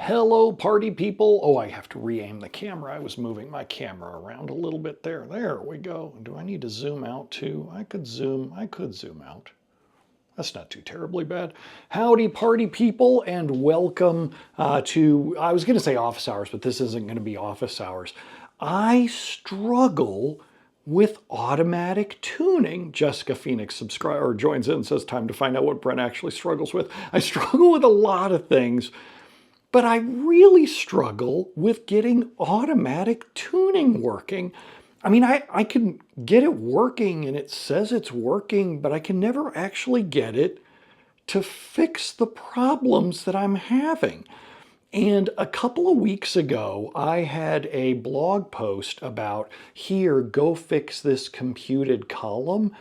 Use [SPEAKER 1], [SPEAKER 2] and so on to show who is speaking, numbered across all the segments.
[SPEAKER 1] Hello, party people. Oh, I have to re-aim the camera. I was moving my camera around a little bit there. There we go. Do I need to zoom out too? I could zoom out. That's not too terribly bad. Howdy, party people, and welcome to, I was going to say office hours, but this isn't going to be office hours. I struggle with automatic tuning. Jessica Phoenix joins in and says, time to find out what Brent actually struggles with. I struggle with a lot of things, but I really struggle with getting automatic tuning working. I mean, I can get it working and it says it's working, but I can never actually get it to fix the problems that I'm having. And a couple of weeks ago, I had a blog post about, here, go fix this computed column.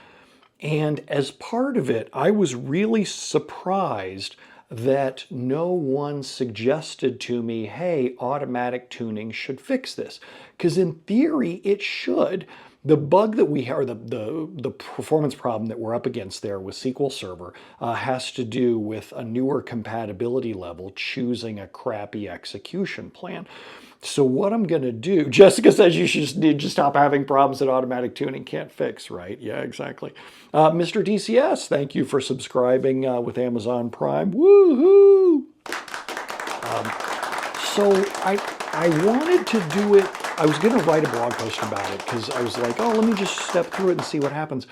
[SPEAKER 1] And as part of it, I was really surprised that no one suggested to me, hey, automatic tuning should fix this. Because in theory, it should. The bug that we have, or the performance problem that we're up against there with SQL Server has to do with a newer compatibility level choosing a crappy execution plan. So what I'm going to do, Jessica says you should just need to stop having problems that automatic tuning can't fix, right? Yeah, exactly. Mr. DCS, thank you for subscribing with Amazon Prime. Woohoo! So I wanted to do it. I was going to write a blog post about it because I was like, oh, let me just step through it and see what happens.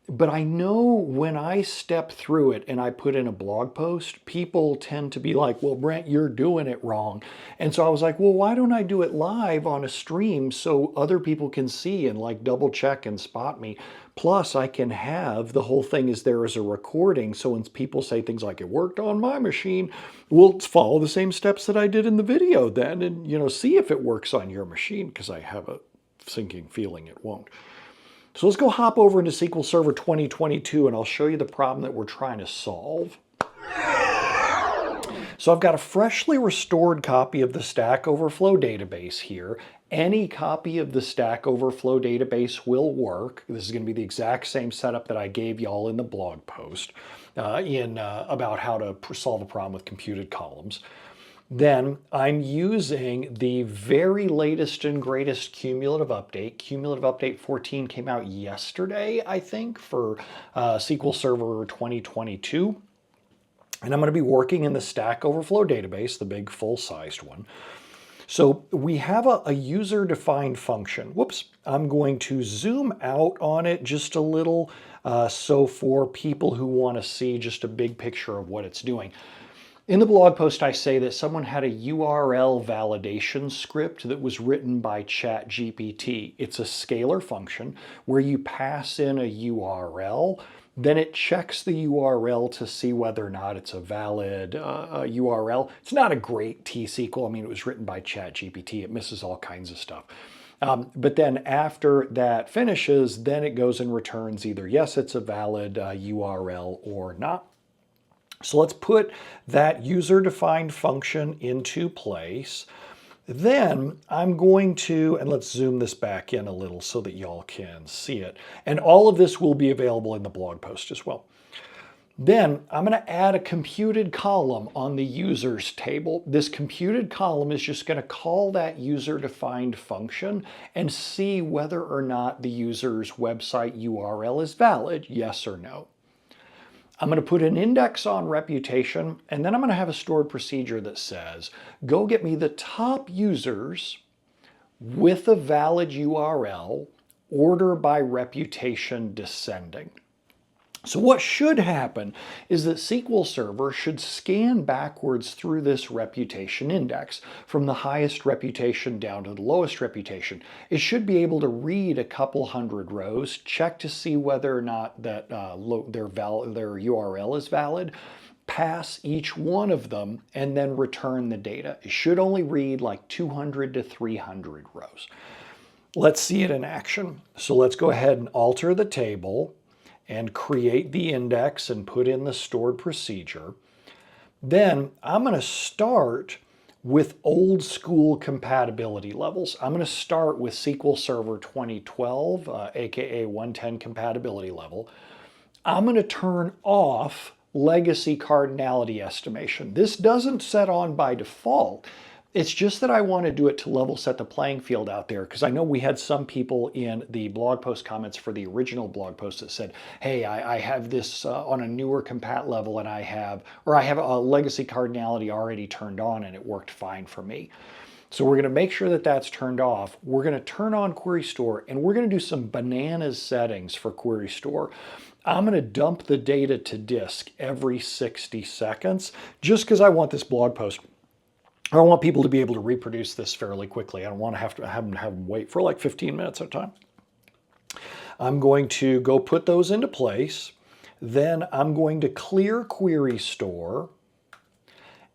[SPEAKER 1] But I know when I step through it and I put in a blog post, people tend to be like, well, Brent, you're doing it wrong. And so I was like, well, why don't I do it live on a stream so other people can see and like double check and spot me? Plus, I can have the whole thing is there as a recording. So when people say things like, it worked on my machine, we'll follow the same steps that I did in the video then and, see if it works on your machine, because I have a sinking feeling it won't. So let's go hop over into SQL Server 2022 and I'll show you the problem that we're trying to solve. So I've got a freshly restored copy of the Stack Overflow database here. Any copy of the Stack Overflow database will work. This is going to be the exact same setup that I gave y'all in the blog post about how to solve a problem with computed columns. Then I'm using the very latest and greatest cumulative update. Cumulative update 14 came out yesterday, I think, for SQL Server 2022. And I'm going to be working in the Stack Overflow database, the big full-sized one. So we have a user-defined function. Whoops, I'm going to zoom out on it just a little so for people who want to see just a big picture of what it's doing. In the blog post, I say that someone had a URL validation script that was written by ChatGPT. It's a scalar function where you pass in a URL, then it checks the URL to see whether or not it's a valid URL. It's not a great T-SQL. I mean, it was written by ChatGPT. It misses all kinds of stuff. But then after that finishes, then it goes and returns either, yes, it's a valid URL or not. So let's put that user-defined function into place. Then I'm going to, and let's zoom this back in a little so that y'all can see it. And all of this will be available in the blog post as well. Then I'm going to add a computed column on the users table. This computed column is just going to call that user-defined function and see whether or not the user's website URL is valid, yes or no. I'm going to put an index on reputation, and then I'm going to have a stored procedure that says, go get me the top users with a valid URL, order by reputation descending. So what should happen is that SQL Server should scan backwards through this reputation index from the highest reputation down to the lowest reputation. It should be able to read a couple hundred rows, check to see whether or not that their URL is valid, pass each one of them, and then return the data. It should only read like 200 to 300 rows. Let's see it in action. So let's go ahead and alter the table and create the index and put in the stored procedure. Then I'm going to start with old school compatibility levels. I'm going to start with SQL Server 2012, aka 110 compatibility level. I'm going to turn off legacy cardinality estimation. This doesn't set on by default. It's just that I want to do it to level set the playing field out there, because I know we had some people in the blog post comments for the original blog post that said, hey, I have this on a newer compat level and I have a legacy cardinality already turned on and it worked fine for me. So we're going to make sure that that's turned off. We're going to turn on Query Store and we're going to do some bananas settings for Query Store. I'm going to dump the data to disk every 60 seconds just because I want this blog post. I don't want people to be able to reproduce this fairly quickly. I don't want to have them wait for like 15 minutes at a time. I'm going to go put those into place. Then I'm going to clear Query Store.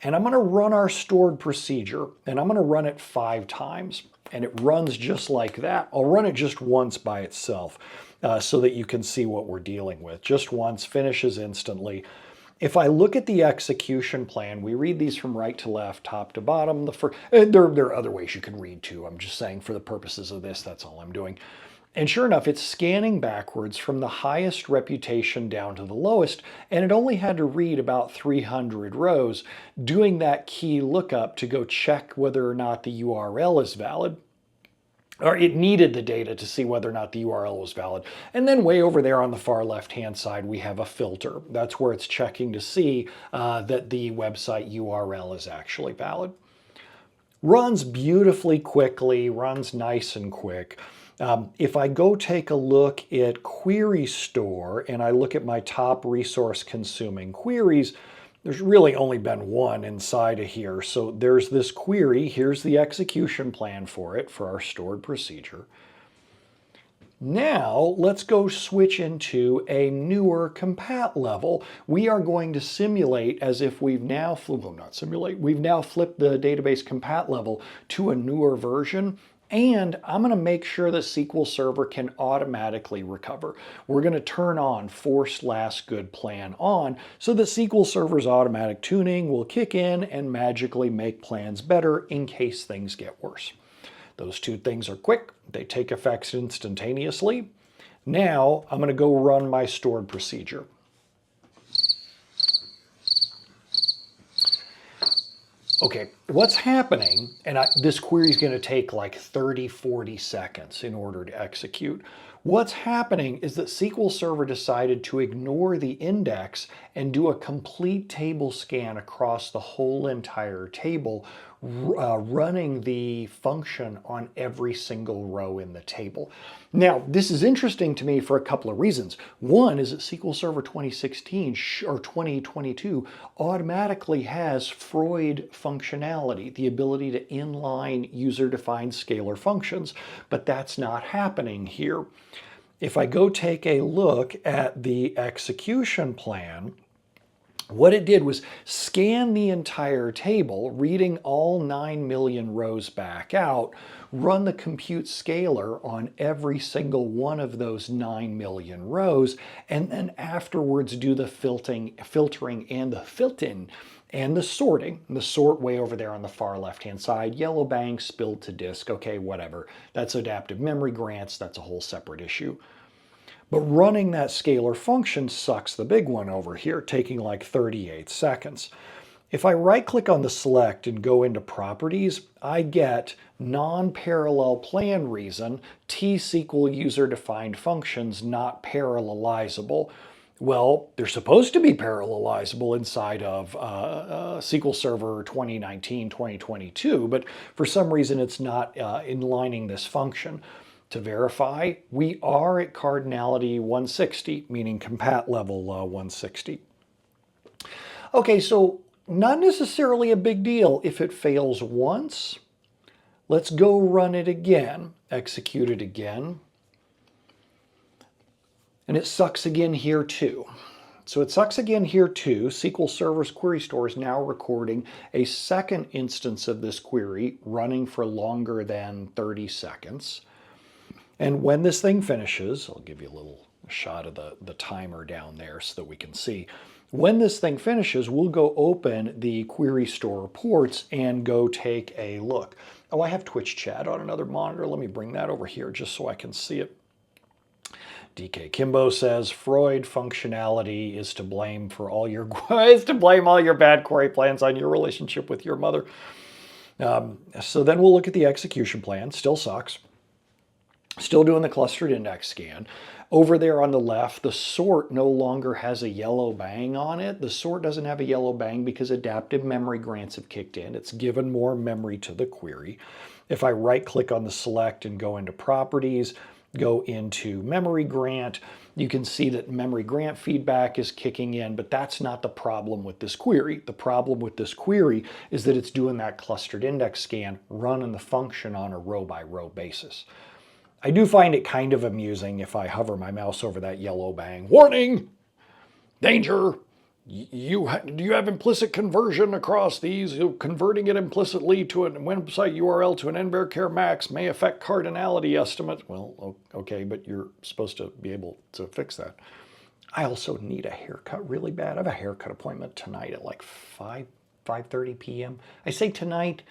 [SPEAKER 1] And I'm going to run our stored procedure. And I'm going to run it 5 times. And it runs just like that. I'll run it just once by itself so that you can see what we're dealing with. Just once, finishes instantly. If I look at the execution plan, we read these from right to left, top to bottom. There are other ways you can read too. I'm just saying for the purposes of this, that's all I'm doing. And sure enough, it's scanning backwards from the highest reputation down to the lowest, and it only had to read about 300 rows, doing that key lookup to go check whether or not the URL is valid. Or it needed the data to see whether or not the URL was valid. And then way over there on the far left-hand side, we have a filter. That's where it's checking to see that the website URL is actually valid. Runs beautifully quickly, runs nice and quick. If I go take a look at Query Store and I look at my top resource consuming queries, there's really only been one inside of here. So there's this query. Here's the execution plan for it, for our stored procedure. Now let's go switch into a newer compat level. We are going to simulate as if we've now, we've now flipped the database compat level to a newer version. And I'm going to make sure that SQL Server can automatically recover. We're going to turn on forced last good plan on so that SQL Server's automatic tuning will kick in and magically make plans better in case things get worse. Those two things are quick. They take effects instantaneously. Now I'm going to go run my stored procedure. Okay, what's happening, and this query is going to take like 30, 40 seconds in order to execute. What's happening is that SQL Server decided to ignore the index and do a complete table scan across the whole entire table, running the function on every single row in the table. Now, this is interesting to me for a couple of reasons. One is that SQL Server 2016 or 2022 automatically has Freud functionality, the ability to inline user-defined scalar functions, but that's not happening here. If I go take a look at the execution plan, what it did was scan the entire table, reading all 9 million rows back out, run the compute scalar on every single one of those 9 million rows, and then afterwards do the filtering and the fill-in and the sorting. The sort way over there on the far left-hand side, yellow bang, spilled to disk, okay, whatever. That's adaptive memory grants, that's a whole separate issue. But running that scalar function sucks the big one over here, taking like 38 seconds. If I right-click on the select and go into properties, I get non-parallel plan reason, T-SQL user-defined functions not parallelizable. Well, they're supposed to be parallelizable inside of SQL Server 2019, 2022, but for some reason it's not inlining this function. To verify, we are at cardinality 160, meaning compat level 160. Okay, so not necessarily a big deal if it fails once. Let's go run it again, execute it again. And it sucks again here too. So it sucks again here too. SQL Server's Query Store is now recording a second instance of this query running for longer than 30 seconds. And when this thing finishes, I'll give you a little shot of the timer down there so that we can see. When this thing finishes, we'll go open the Query Store reports and go take a look. Oh, I have Twitch chat on another monitor. Let me bring that over here just so I can see it. DK Kimbo says Freud functionality is to blame for all your is to blame all your bad query plans on your relationship with your mother. So then we'll look at the execution plan. Still sucks. Still doing the clustered index scan. Over there on the left, the sort no longer has a yellow bang on it. The sort doesn't have a yellow bang because adaptive memory grants have kicked in. It's given more memory to the query. If I right click on the select and go into properties, go into memory grant, you can see that memory grant feedback is kicking in, but that's not the problem with this query. The problem with this query is that it's doing that clustered index scan, running the function on a row by row basis. I do find it kind of amusing if I hover my mouse over that yellow bang. Warning! Danger! Do you have implicit conversion across these? Converting it implicitly to a website URL to an nvarchar max may affect cardinality estimates. Well, okay, but you're supposed to be able to fix that. I also need a haircut really bad. I have a haircut appointment tonight at like 5:30 p.m. I say tonight,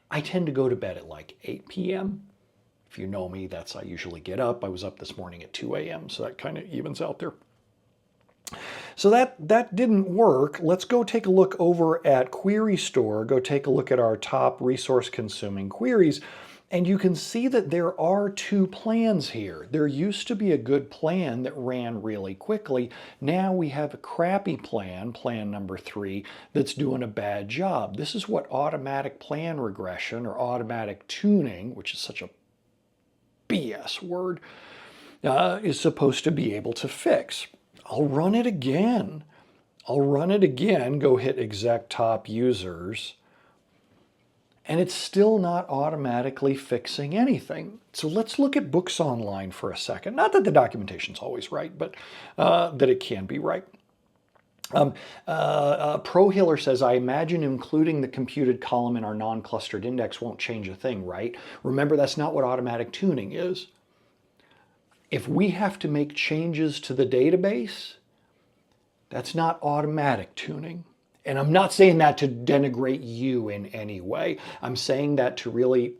[SPEAKER 1] I tend to go to bed at like 8 p.m. If you know me, that's I usually get up. I was up this morning at 2 a.m., so that kind of evens out there. So that didn't work. Let's go take a look over at Query Store. Go take a look at our top resource consuming queries. And you can see that there are two plans here. There used to be a good plan that ran really quickly. Now we have a crappy plan, plan number 3, that's doing a bad job. This is what automatic plan regression or automatic tuning, which is such a BS word, is supposed to be able to fix. I'll run it again. Go hit exec top users. And it's still not automatically fixing anything. So let's look at books online for a second. Not that the documentation's always right, but that it can be right. ProHiller says, I imagine including the computed column in our non-clustered index won't change a thing, right? Remember, that's not what automatic tuning is. If we have to make changes to the database, that's not automatic tuning. And I'm not saying that to denigrate you in any way. I'm saying that to really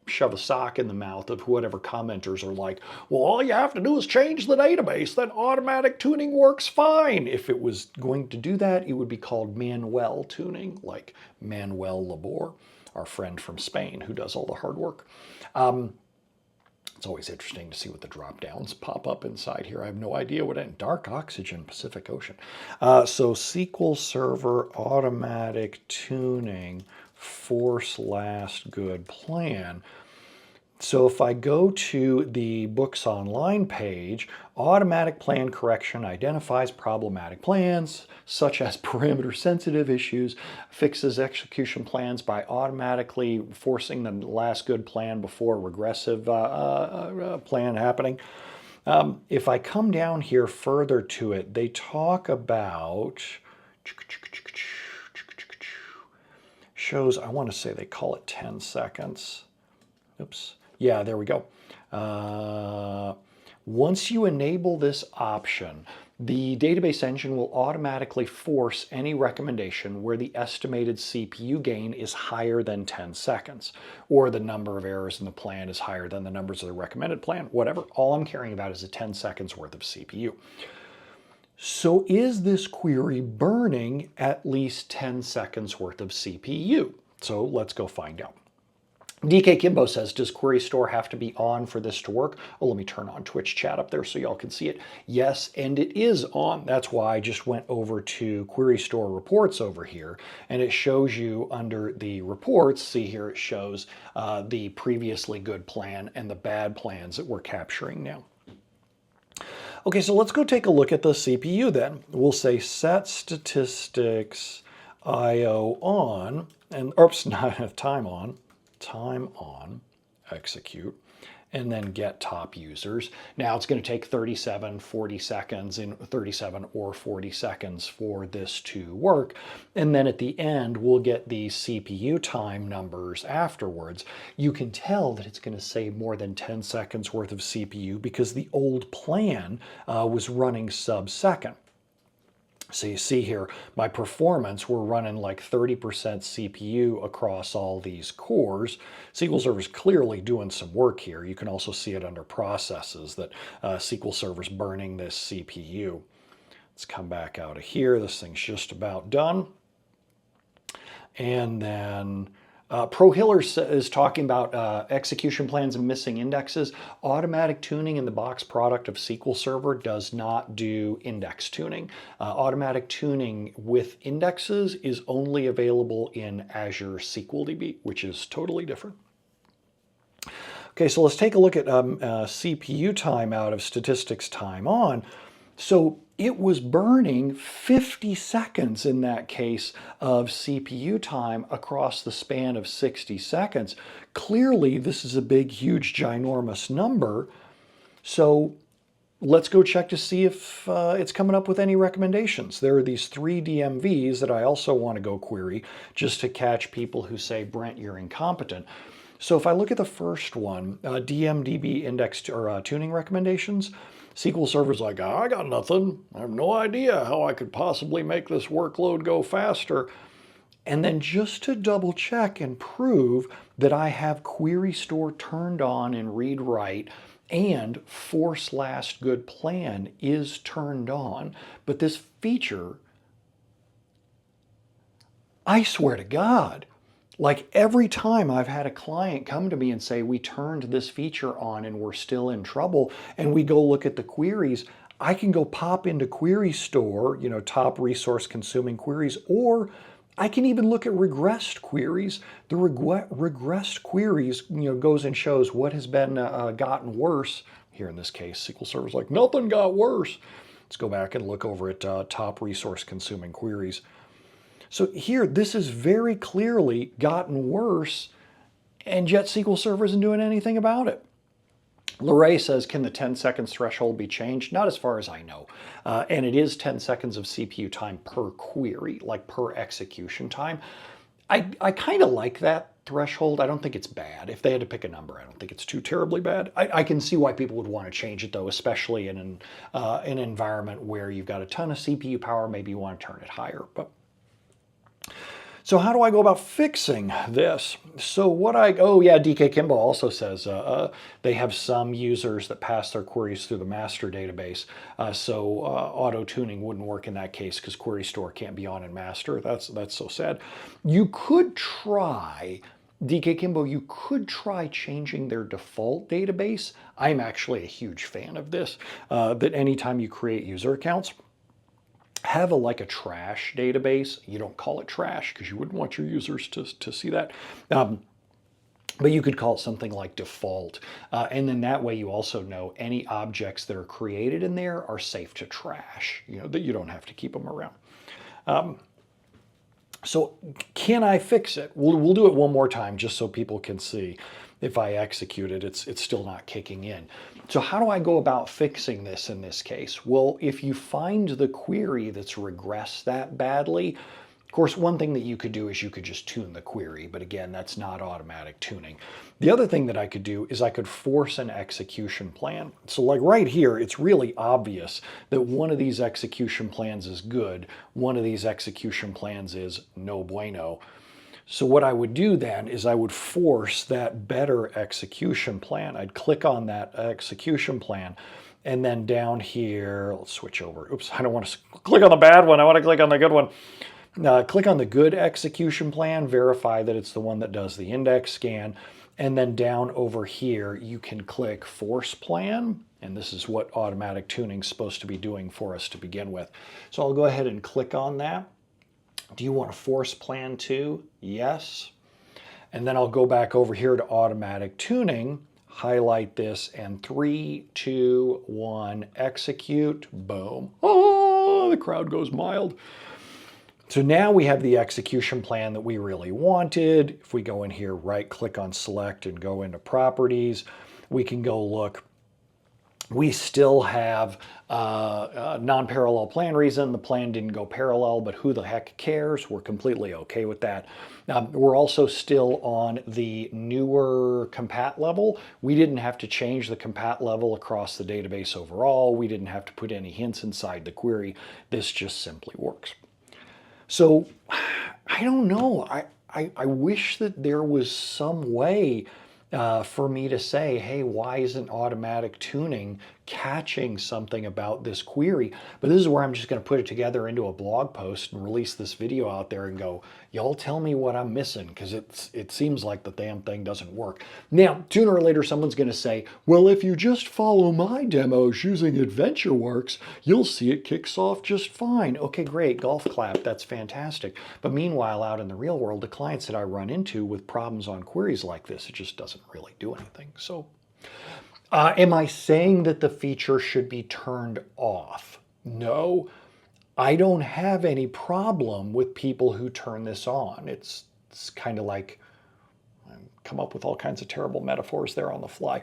[SPEAKER 1] shove a sock in the mouth of whatever commenters are like, well, all you have to do is change the database, then automatic tuning works fine. If it was going to do that, it would be called manual tuning, like Manuel Labor, our friend from Spain who does all the hard work. It's always interesting to see what the drop downs pop up inside here. I have no idea what in dark oxygen, Pacific Ocean. So SQL Server automatic tuning force last good plan. So if I go to the books online page, automatic plan correction identifies problematic plans, such as parameter sensitive issues, fixes execution plans by automatically forcing the last good plan before a regressive plan happening. If I come down here further to it, they talk about, shows, I want to say they call it 10 seconds. Oops. Yeah, there we go. Once you enable this option, the database engine will automatically force any recommendation where the estimated CPU gain is higher than 10 seconds, or the number of errors in the plan is higher than the numbers of the recommended plan, whatever. All I'm caring about is a 10 seconds worth of CPU. So is this query burning at least 10 seconds worth of CPU? So let's go find out. DK Kimbo says, does Query Store have to be on for this to work? Oh, let me turn on Twitch chat up there so y'all can see it. Yes, and it is on. That's why I just went over to Query Store reports over here, and it shows you under the reports, see here it shows the previously good plan and the bad plans that we're capturing now. Okay, so let's go take a look at the CPU then. We'll say set statistics IO on, and oops, not time on, execute, and then get top users. Now it's going to take 37 or 40 seconds for this to work. And then at the end, we'll get the CPU time numbers afterwards. You can tell that it's going to save more than 10 seconds worth of CPU because the old plan was running sub-second. So you see here, my performance, we're running like 30% CPU across all these cores. SQL Server's clearly doing some work here. You can also see it under processes that SQL Server's burning this CPU. Let's come back out of here. This thing's just about done. And then ProHiller is talking about execution plans and missing indexes. Automatic tuning in the box product of SQL Server does not do index tuning. Automatic tuning with indexes is only available in Azure SQL DB, which is totally different. Okay, so let's take a look at CPU time out of statistics time on. So it was burning 50 seconds in that case of CPU time across the span of 60 seconds. Clearly, this is a big, huge, ginormous number. So let's go check to see if it's coming up with any recommendations. There are these 3 DMVs that I also want to go query just to catch people who say, Brent, you're incompetent. So if I look at the first one, DMDB index or tuning recommendations, SQL Server's like, I got nothing. I have no idea how I could possibly make this workload go faster. And then just to double check and prove that I have query store turned on in read write and force last good plan is turned on. But this feature, I swear to God, like every time I've had a client come to me and say, we turned this feature on and we're still in trouble, and we go look at the queries, I can go pop into Query Store, top resource consuming queries, or I can even look at regressed queries. The regressed queries, goes and shows what has been gotten worse. Here in this case, SQL Server's like, nothing got worse. Let's go back and look over at top resource consuming queries. So here, this has very clearly gotten worse, and yet SQL Server isn't doing anything about it. Lorray says, can the 10 seconds threshold be changed? Not as far as I know. And it is 10 seconds of CPU time per query, like per execution time. I kind of like that threshold. I don't think it's bad. If they had to pick a number, I don't think it's too terribly bad. I can see why people would want to change it, though, especially in an environment where you've got a ton of CPU power. Maybe you want to turn it higher. So how do I go about fixing this? So DK Kimball also says they have some users that pass their queries through the master database. So auto-tuning wouldn't work in that case because Query Store can't be on in master. That's so sad. You could try, DK Kimball, you could try changing their default database. I'm actually a huge fan of this, that anytime you create user accounts, have a trash database. You don't call it trash because you wouldn't want your users to see that. But you could call it something like default. And then that way you also know any objects that are created in there are safe to trash, that you don't have to keep them around. So can I fix it? We'll do it one more time just so people can see. If I execute it, it's still not kicking in. So how do I go about fixing this in this case? Well, if you find the query that's regressed that badly, of course, one thing that you could do is you could just tune the query, but again, that's not automatic tuning. The other thing that I could do is I could force an execution plan. So like right here, it's really obvious that one of these execution plans is good, one of these execution plans is no bueno. So what I would do then is I would force that better execution plan. I'd click on that execution plan, and then down here, let's switch over. Oops, I don't want to click on the bad one. I want to click on the good one. Click on the good execution plan, verify that it's the one that does the index scan, and then down over here, you can click force plan, and this is what automatic tuning is supposed to be doing for us to begin with. So I'll go ahead and click on that. Do you want a force plan too? Yes. And then I'll go back over here to automatic tuning, highlight this, and 3, 2, 1, execute, boom. Oh, the crowd goes mild. So now we have the execution plan that we really wanted. If we go in here, right click on select and go into properties, we can go look We still have a non-parallel plan reason. The plan didn't go parallel, but who the heck cares? We're completely okay with that. We're also still on the newer compat level. We didn't have to change the compat level across the database overall. We didn't have to put any hints inside the query. This just simply works. So I don't know. I wish that there was some way for me to say, hey, why isn't automatic tuning catching something about this query? But this is where I'm just going to put it together into a blog post and release this video out there and go, y'all tell me what I'm missing, because it seems like the damn thing doesn't work. Now, sooner or later, someone's going to say, well, if you just follow my demos using AdventureWorks, you'll see it kicks off just fine. Okay, great, golf clap, that's fantastic. But meanwhile, out in the real world, the clients that I run into with problems on queries like this, it just doesn't really do anything. So am I saying that the feature should be turned off? No, I don't have any problem with people who turn this on. It's kind of like, I come up with all kinds of terrible metaphors there on the fly.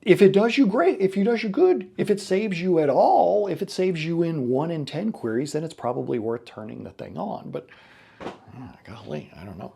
[SPEAKER 1] If it does you, great. If it does you, good. If it saves you at all, if it saves you in 1 in 10 queries, then it's probably worth turning the thing on. But golly, I don't know.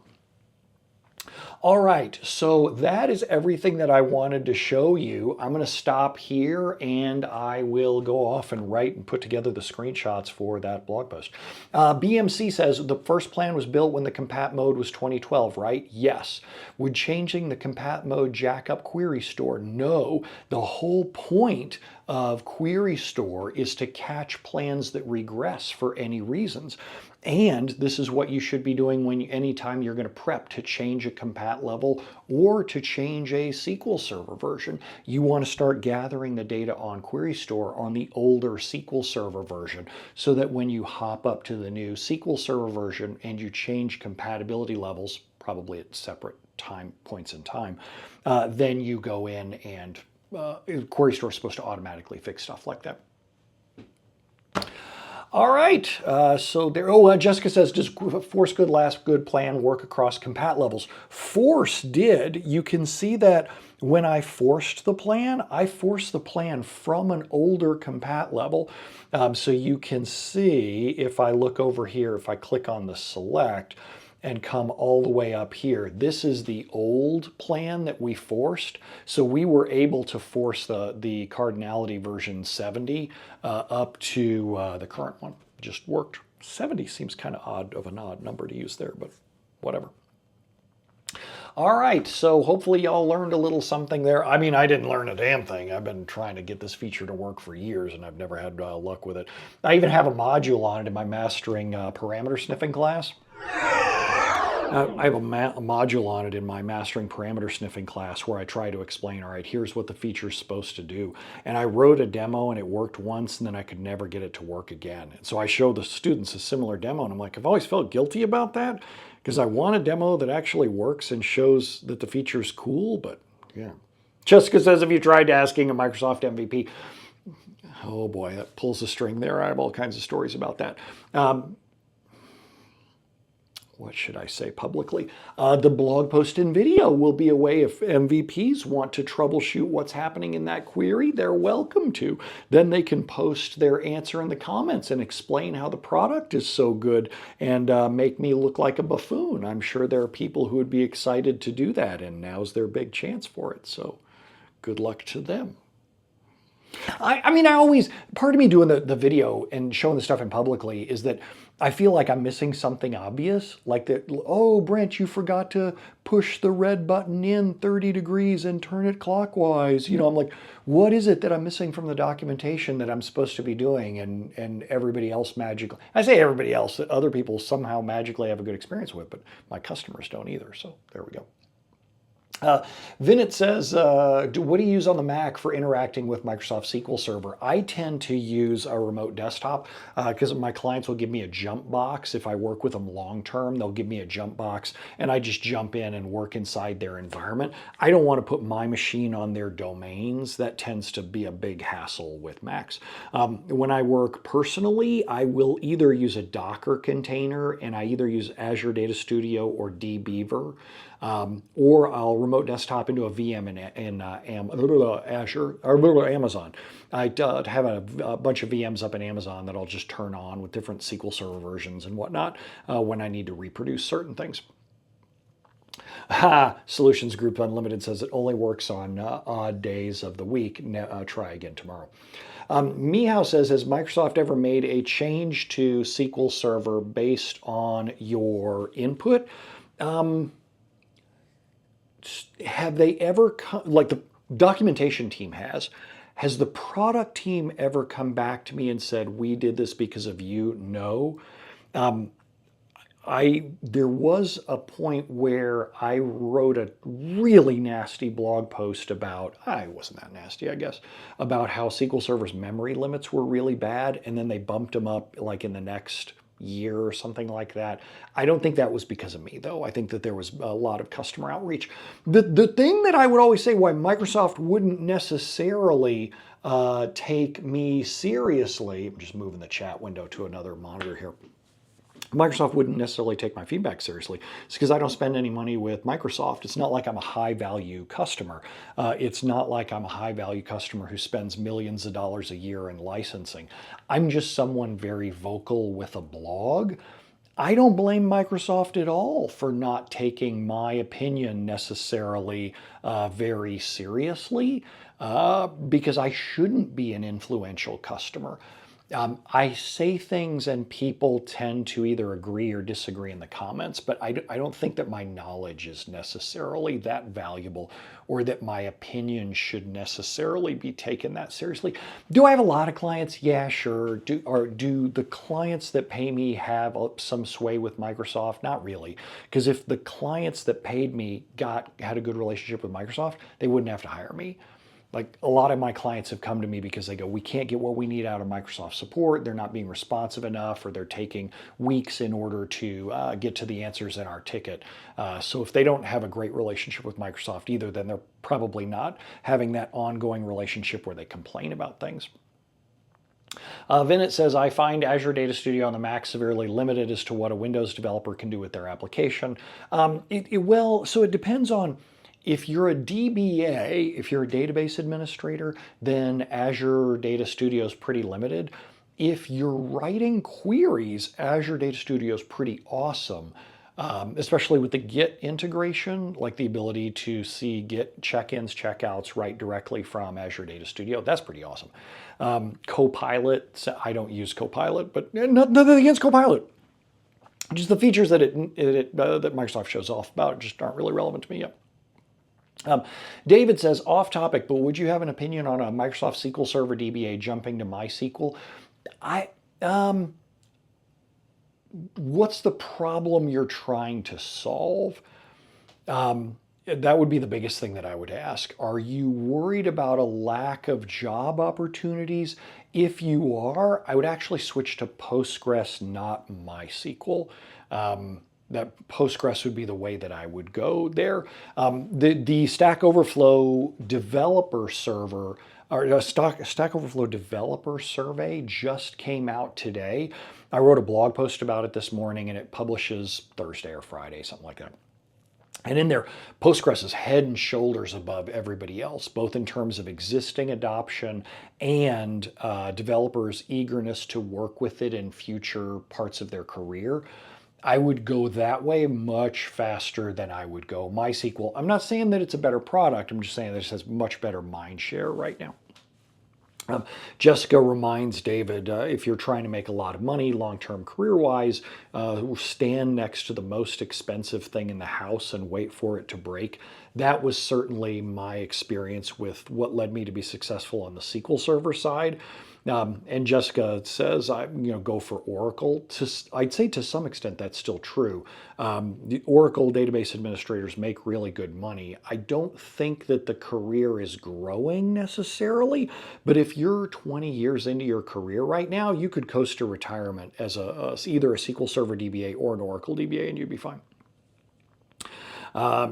[SPEAKER 1] All right, so that is everything that I wanted to show you. I'm going to stop here and I will go off and write and put together the screenshots for that blog post. BMC says the first plan was built when the compat mode was 2012, right? Yes. Would changing the compat mode jack up query store? No. The whole point of query store is to catch plans that regress for any reasons. And this is what you should be doing anytime you're going to prep to change a compat level or to change a SQL Server version. You want to start gathering the data on Query Store on the older SQL Server version, so that when you hop up to the new SQL Server version and you change compatibility levels, probably at separate points in time, then you go in and Query Store is supposed to automatically fix stuff like that. All right, so there, Jessica says, does force good, last good plan work across compat levels? Force did. You can see that when I forced the plan, I forced the plan from an older compat level. So you can see, if I look over here, if I click on the select, and come all the way up here. This is the old plan that we forced. So we were able to force the cardinality version 70 up to the current one. Just worked. 70 seems kind of an odd number to use there, but whatever. All right, so hopefully y'all learned a little something there. I mean, I didn't learn a damn thing. I've been trying to get this feature to work for years, and I've never had luck with it. I even have a module on it in my mastering parameter sniffing class. I have a module on it in my mastering parameter sniffing class where I try to explain, all right, here's what the feature is supposed to do. And I wrote a demo and it worked once and then I could never get it to work again. And so I show the students a similar demo and I'm like, I've always felt guilty about that because I want a demo that actually works and shows that the feature is cool, but yeah. Jessica says, if you tried asking a Microsoft MVP, oh boy, that pulls the string there. I have all kinds of stories about that. What should I say publicly? The blog post and video will be a way if MVPs want to troubleshoot what's happening in that query, they're welcome to. Then they can post their answer in the comments and explain how the product is so good and make me look like a buffoon. I'm sure there are people who would be excited to do that, and now's their big chance for it. So good luck to them. I mean, part of me doing the video and showing the stuff in publicly is that I feel like I'm missing something obvious, like that, oh, Brent, you forgot to push the red button in 30 degrees and turn it clockwise. You know, I'm like, what is it that I'm missing from the documentation that I'm supposed to be doing? And everybody else magically, I say everybody else, that other people somehow magically have a good experience with, but my customers don't either. So there we go. Vinit says, what do you use on the Mac for interacting with Microsoft SQL Server? I tend to use a remote desktop because my clients will give me a jump box. If I work with them long term, they'll give me a jump box and I just jump in and work inside their environment. I don't want to put my machine on their domains. That tends to be a big hassle with Macs. When I work personally, I will either use a Docker container and I either use Azure Data Studio or dbeaver. Or I'll remote desktop into a VM in Azure or Amazon. I have a bunch of VMs up in Amazon that I'll just turn on with different SQL Server versions and whatnot when I need to reproduce certain things. Solutions Group Unlimited says it only works on odd days of the week. Try again tomorrow. Meow says, has Microsoft ever made a change to SQL Server based on your input? Have they ever like the documentation team has the product team ever come back to me and said, we did this because of you? No. There was a point where I wrote a really nasty blog post about, I wasn't that nasty, I guess, about how SQL Server's memory limits were really bad, and then they bumped them up like in the next year or something like that. I don't think that was because of me, though. I think that there was a lot of customer outreach. The thing that I would always say why Microsoft wouldn't necessarily take me seriously, I'm just moving the chat window to another monitor here. Microsoft wouldn't necessarily take my feedback seriously. It's because I don't spend any money with Microsoft. It's not like I'm a high value customer. It's not like I'm a high value customer who spends millions of dollars a year in licensing. I'm just someone very vocal with a blog. I don't blame Microsoft at all for not taking my opinion necessarily very seriously because I shouldn't be an influential customer. I say things and people tend to either agree or disagree in the comments, but I don't think that my knowledge is necessarily that valuable or that my opinion should necessarily be taken that seriously. Do I have a lot of clients? Yeah, sure. Do the clients that pay me have some sway with Microsoft? Not really. Because if the clients that paid me had a good relationship with Microsoft, they wouldn't have to hire me. Like a lot of my clients have come to me because they go, we can't get what we need out of Microsoft support. They're not being responsive enough, or they're taking weeks in order to get to the answers in our ticket. So if they don't have a great relationship with Microsoft either, then they're probably not having that ongoing relationship where they complain about things. Vinit says, I find Azure Data Studio on the Mac severely limited as to what a Windows developer can do with their application. Well, so it depends on. If you're a DBA, if you're a database administrator, then Azure Data Studio is pretty limited. If you're writing queries, Azure Data Studio is pretty awesome, especially with the Git integration, like the ability to see Git check-ins, checkouts right directly from Azure Data Studio. That's pretty awesome. Copilot, I don't use Copilot, but nothing against Copilot. Just the features that that Microsoft shows off about just aren't really relevant to me yet. David says, off topic, but would you have an opinion on a Microsoft SQL Server DBA jumping to MySQL? What's the problem you're trying to solve? That would be the biggest thing that I would ask. Are you worried about a lack of job opportunities? If you are, I would actually switch to Postgres, not MySQL. That Postgres would be the way that I would go there. The Stack Overflow developer server, or Stack Overflow developer survey just came out today. I wrote a blog post about it this morning and it publishes Thursday or Friday, something like that. And in there, Postgres is head and shoulders above everybody else, both in terms of existing adoption and developers' eagerness to work with it in future parts of their career. I would go that way much faster than I would go MySQL. I'm not saying that it's a better product. I'm just saying that it has much better mind share right now. Jessica reminds David, if you're trying to make a lot of money long-term career-wise, stand next to the most expensive thing in the house and wait for it to break. That was certainly my experience with what led me to be successful on the SQL Server side. And Jessica says, go for Oracle. I'd say to some extent that's still true. The Oracle database administrators make really good money. I don't think that the career is growing necessarily, but if you're 20 years into your career right now, you could coast to retirement as either a SQL Server DBA or an Oracle DBA, and you'd be fine.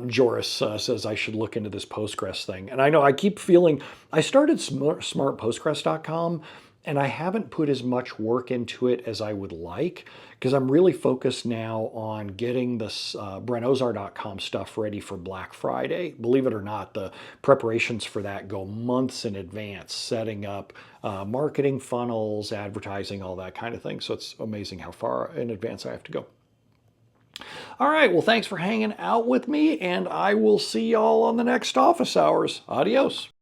[SPEAKER 1] Joris says I should look into this Postgres thing. And I know I keep feeling, I started smartpostgres.com and I haven't put as much work into it as I would like because I'm really focused now on getting this BrentOzar.com stuff ready for Black Friday. Believe it or not, the preparations for that go months in advance, setting up marketing funnels, advertising, all that kind of thing. So it's amazing how far in advance I have to go. All right, well, thanks for hanging out with me, and I will see y'all on the next office hours. Adios.